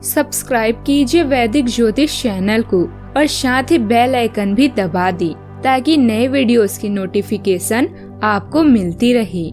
Subscribe कीजिए वैदिक ज्योतिष चैनल को और साथ ही बेल आइकन भी दबा दी ताकि नए वीडियोस की नोटिफिकेशन आपको मिलती रहे।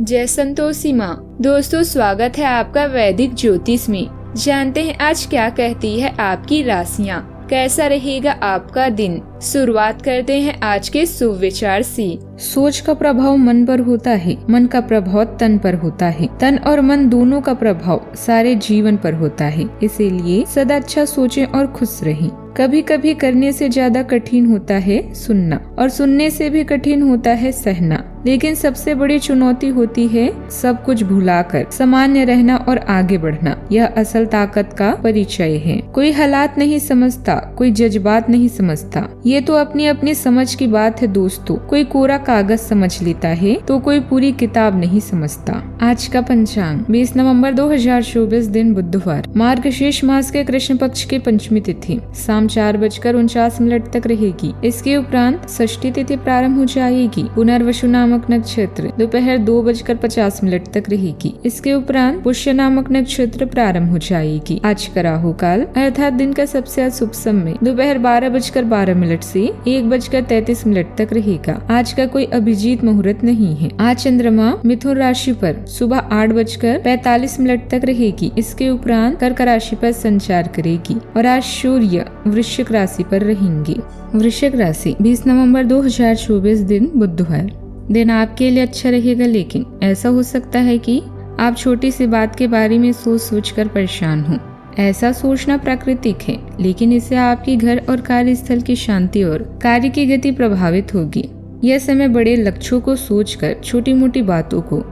जय संतोषी माँ। दोस्तों, स्वागत है आपका वैदिक ज्योतिष में। जानते हैं आज क्या कहती है आपकी राशियाँ, कैसा रहेगा आपका दिन। शुरुआत करते हैं आज के शुभ विचार से। सोच का प्रभाव मन पर होता है, मन का प्रभाव तन पर होता है, तन और मन दोनों का प्रभाव सारे जीवन पर होता है। इसीलिए सदा अच्छा सोचें और खुश रहें। कभी कभी करने से ज्यादा कठिन होता है सुनना, और सुनने से भी कठिन होता है सहना। लेकिन सबसे बड़ी चुनौती होती है सब कुछ भुलाकर सामान्य रहना और आगे बढ़ना। यह असल ताकत का परिचय है। कोई हालात नहीं समझता, कोई जज्बात नहीं समझता। ये तो अपनी अपनी समझ की बात है दोस्तों। कोई कोरा कागज समझ लेता है तो कोई पूरी किताब नहीं समझता। आज का पंचांग 20 नवंबर 2024 दिन बुधवार, मार्गशीर्ष मास के कृष्ण पक्ष की पंचमी तिथि शाम 4:49 तक रहेगी। इसके उपरांत षष्ठी तिथि प्रारंभ हो जाएगी। पुनर्वसु नामक नक्षत्र दोपहर 2:50 तक रहेगी। इसके उपरांत पुष्य नामक नक्षत्र प्रारंभ हो जाएगी। आज का राहु काल अर्थात दिन का सबसे शुभ समय दोपहर 12:12 से 1:33 तक रहेगा। आज का कोई अभिजीत मुहूर्त नहीं है। आज चंद्रमा मिथुन राशि पर सुबह 8:45 तक रहेगी। इसके उपरांत कर्क राशि पर संचार करेगी और आज सूर्य वृश्चिक राशि पर रहेंगे। वृश्चिक राशि 20 नवंबर 2024 दिन बुधवार। दिन आपके लिए अच्छा रहेगा, लेकिन ऐसा हो सकता है कि आप छोटी सी बात के बारे में सोच कर परेशान हो। ऐसा सोचना प्राकृतिक है, लेकिन इससे आपकी घर और कार्यस्थल की शांति और कार्य की गति प्रभावित होगी। यह समय बड़े लक्ष्यों को सोचकर छोटी मोटी बातों को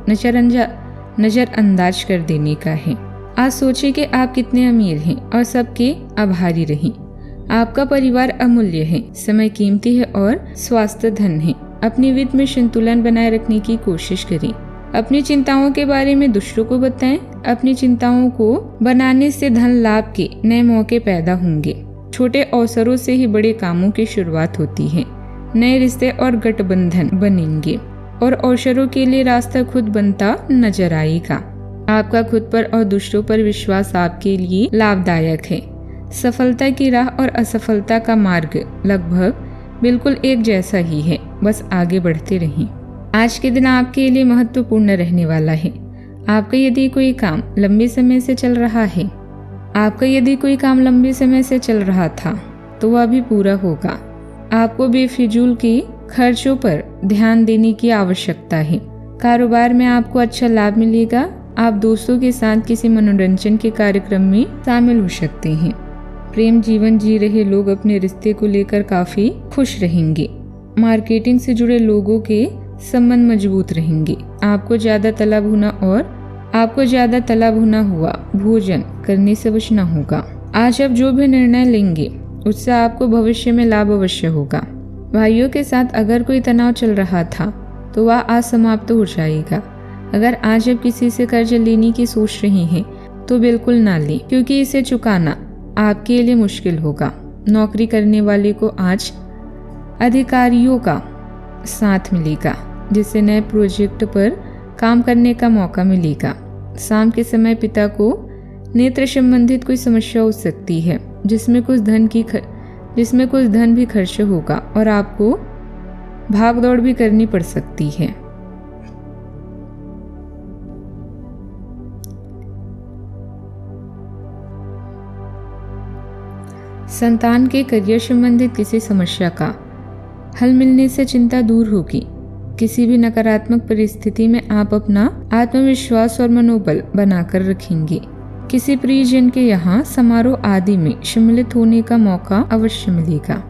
नजरअंदाज कर देने का है। आज सोचिए कि आप कितने अमीर हैं और सबके आभारी रहें। आपका परिवार अमूल्य है, समय कीमती है और स्वास्थ्य धन है। अपनी वित्त में संतुलन बनाए रखने की कोशिश करें। अपनी चिंताओं के बारे में दूसरों को बताएं। अपनी चिंताओं को बनाने से धन लाभ के नए मौके पैदा होंगे। छोटे अवसरों से ही बड़े कामों की शुरुआत होती है। नए रिश्ते और गठबंधन बनेंगे और अवसरों के लिए रास्ता खुद बनता नजर आएगा। आपका खुद पर और दूसरों पर विश्वास आपके लिए लाभदायक है। सफलता की राह और असफलता का मार्ग लगभग बिल्कुल एक जैसा ही है, बस आगे बढ़ते रहें। आज के दिन आपके लिए महत्वपूर्ण रहने वाला है। आपका यदि कोई काम लंबे समय से चल रहा था तो वह भी पूरा होगा। आपको बेफिजूल के खर्चों पर ध्यान देने की आवश्यकता है। कारोबार में आपको अच्छा लाभ मिलेगा। आप दोस्तों के साथ किसी मनोरंजन के कार्यक्रम में शामिल हो सकते हैं। प्रेम जीवन जी रहे लोग अपने रिश्ते को लेकर काफी खुश रहेंगे। मार्केटिंग से जुड़े लोगों के संबंध मजबूत रहेंगे। आपको ज्यादा तला भुना हुआ भोजन करने से बचना होगा। आज आप जो भी निर्णय लेंगे उससे आपको भविष्य में लाभ अवश्य होगा। भाइयों के साथ अगर कोई तनाव चल रहा था तो वह आज समाप्त हो जाएगा। अगर आज आप किसी से कर्ज लेने की सोच रहे हैं तो बिल्कुल ना लें, क्योंकि इसे चुकाना आपके लिए मुश्किल होगा। नौकरी करने वाले को आज अधिकारियों का साथ मिलेगा, जिससे नए प्रोजेक्ट पर काम करने का मौका मिलेगा। शाम के समय पिता को नेत्र संबंधित कोई समस्या हो सकती है, जिसमें कुछ धन भी खर्च होगा और आपको भाग दौड़ भी करनी पड़ सकती है। संतान के करियर संबंधित किसी समस्या का हल मिलने से चिंता दूर होगी। किसी भी नकारात्मक परिस्थिति में आप अपना आत्मविश्वास और मनोबल बनाकर रखेंगे। किसी प्रियजन के यहाँ समारोह आदि में सम्मिलित होने का मौका अवश्य मिलेगा।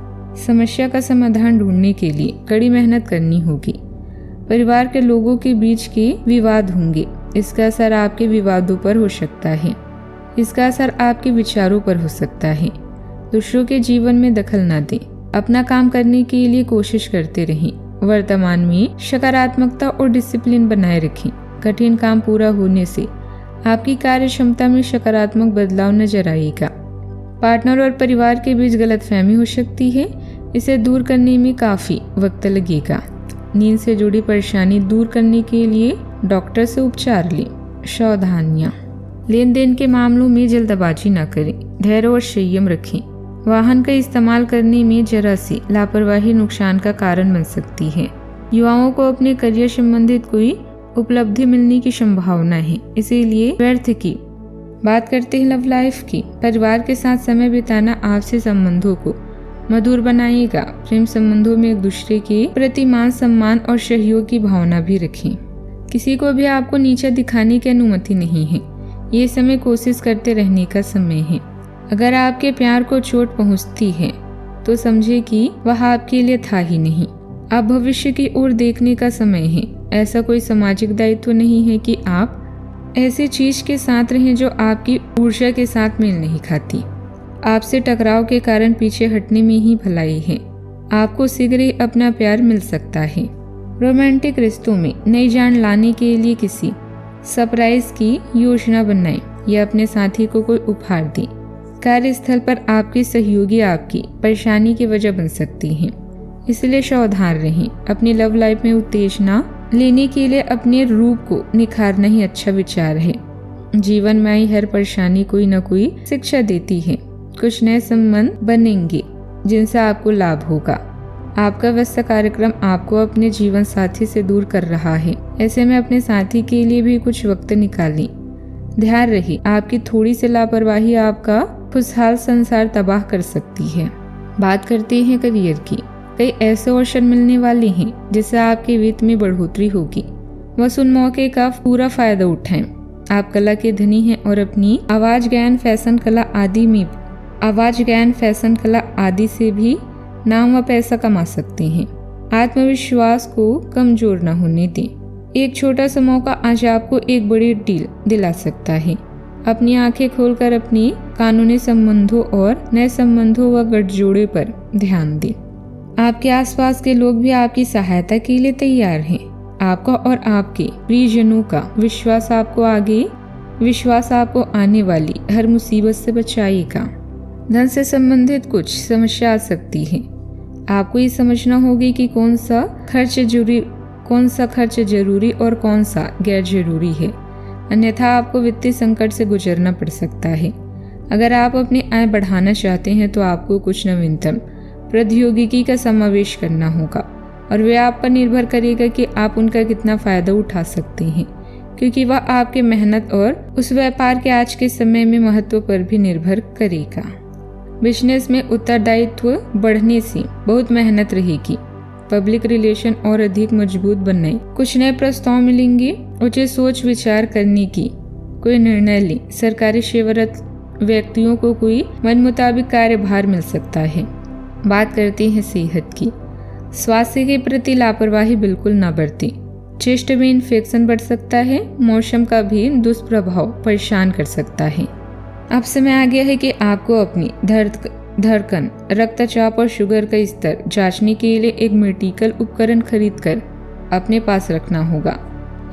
समस्या का समाधान ढूंढने के लिए कड़ी मेहनत करनी होगी। परिवार के लोगों के बीच के विवाद होंगे। इसका असर आपके विवादों पर हो सकता है। इसका असर आपके विचारों पर हो सकता है। दूसरों के जीवन में दखल न दें। अपना काम करने के लिए कोशिश करते रहें। वर्तमान में सकारात्मकता और डिसिप्लिन बनाए रखें। कठिन काम पूरा होने से आपकी कार्य क्षमता में सकारात्मक बदलाव नजर आएगा। पार्टनर और परिवार के बीच गलतफहमी हो सकती है। इसे दूर करने में काफी वक्त लगेगा। नींद से जुड़ी परेशानी दूर करने के लिए डॉक्टर से उपचार लें। सावधानियां। लेन देन के मामलों में जल्दबाजी न करें, धैर्य और संयम रखें। वाहन का इस्तेमाल करने में जरा सी लापरवाही नुकसान का कारण बन सकती है। युवाओं को अपने करियर संबंधित कोई उपलब्धि मिलने की संभावना है, इसीलिए व्यर्थ की। बात करते हैं लव लाइफ की। परिवार के साथ समय बिताना आपसी संबंधों को मधुर बनाएगा। प्रेम संबंधों में एक दूसरे के प्रति मान सम्मान और सहयोग की भावना भी रखें। किसी को भी आपको नीचा दिखाने की अनुमति नहीं है। ये समय कोशिश करते रहने का समय है। अगर आपके प्यार को चोट पहुंचती है तो समझे कि वह आपके लिए था ही नहीं। अब भविष्य की ओर देखने का समय है। ऐसा कोई सामाजिक दायित्व नहीं है कि आप ऐसी चीज के साथ रहें जो आपकी ऊर्जा के साथ मेल नहीं खाती। आपसे टकराव के कारण पीछे हटने में ही भलाई है। आपको शीघ्र ही अपना प्यार मिल सकता है। रोमांटिक रिश्तों में नई जान लाने के लिए किसी सरप्राइज की योजना बनाएं या अपने साथी को कोई उपहार दें। कार्यस्थल पर आपके सहयोगी आपकी परेशानी की वजह बन सकती हैं, इसलिए सावधान रहें। अपनी लव लाइफ में उत्तेजना लेने के लिए अपने रूप को निखारना ही अच्छा विचार है। जीवन में आई हर परेशानी कोई न कोई शिक्षा देती है। कुछ नए संबंध बनेंगे जिनसे आपको लाभ होगा। आपका व्यस्त कार्यक्रम आपको अपने जीवन साथी से दूर कर रहा है। ऐसे में अपने साथी के लिए भी कुछ वक्त निकालें। ध्यान रहे, आपकी थोड़ी सी लापरवाही आपका खुशहाल संसार तबाह कर सकती है। बात करते हैं करियर की। कई ऐसे अवसर मिलने वाले हैं जिससे आपके वित्त में बढ़ोतरी होगी। बस उन मौके का पूरा फायदा उठाएं। आप कला के धनी हैं और अपनी आवाज गायन फैशन कला आदि से भी नाम व पैसा कमा सकते हैं। आत्मविश्वास को कमजोर न होने दें। एक छोटा सा मौका आज आपको एक बड़ी डील दिला सकता है। अपनी आंखें खोलकर अपनी कानूनी संबंधों और नए संबंधों व गठजोड़े पर ध्यान दें। आपके आसपास के लोग भी आपकी सहायता के लिए तैयार हैं। आपका और आपके प्रियजनों का विश्वास आपको आने वाली हर मुसीबत से बचाएगा। धन से संबंधित कुछ समस्या आ सकती है। आपको ये समझना होगी कि कौन सा खर्च जरूरी और कौन सा गैर जरूरी है, अन्यथा आपको वित्तीय संकट से गुजरना पड़ सकता है। अगर आप अपनी आय बढ़ाना चाहते हैं तो आपको कुछ नवीनतम प्रौद्योगिकी का समावेश करना होगा और वे आप पर निर्भर करेगा कि आप उनका कितना फायदा उठा सकते हैं, क्योंकि वह आपके मेहनत और उस व्यापार के आज के समय में महत्व पर भी निर्भर करेगा। बिजनेस में उत्तरदायित्व बढ़ने से बहुत मेहनत रहेगी। पब्लिक रिलेशन और अधिक मजबूत बनने कुछ नए प्रस्ताव मिलेंगे। उचित सोच विचार करने की कोई निर्णय लें। सरकारी सेवारत व्यक्तियों को कोई मन मुताबिक कार्यभार मिल सकता है। बात करते हैं सेहत की। स्वास्थ्य के प्रति लापरवाही बिल्कुल न बरतें। चेस्ट में इन्फेक्शन बढ़ सकता है। मौसम का भी दुष्प्रभाव परेशान कर सकता है। अब समय आ गया है कि आपको अपनी धड़कन, रक्तचाप और शुगर का स्तर जांचने के लिए एक मेडिकल उपकरण खरीदकर अपने पास रखना होगा।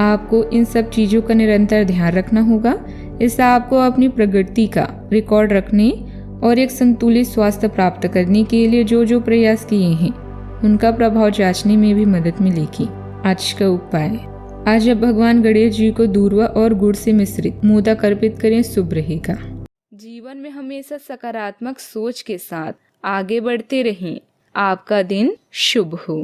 आपको इन सब चीजों का निरंतर ध्यान रखना होगा। इससे आपको अपनी प्रगति का रिकॉर्ड रखने और एक संतुलित स्वास्थ्य प्राप्त करने के लिए जो प्रयास किए हैं उनका प्रभाव जांचने में भी मदद मिलेगी। आज का उपाय, आज अब भगवान गणेश जी को दूर्वा और गुड़ से मिश्रित मोदक अर्पित करें, शुभ रहेगा। जीवन में हमेशा सकारात्मक सोच के साथ आगे बढ़ते रहें। आपका दिन शुभ हो।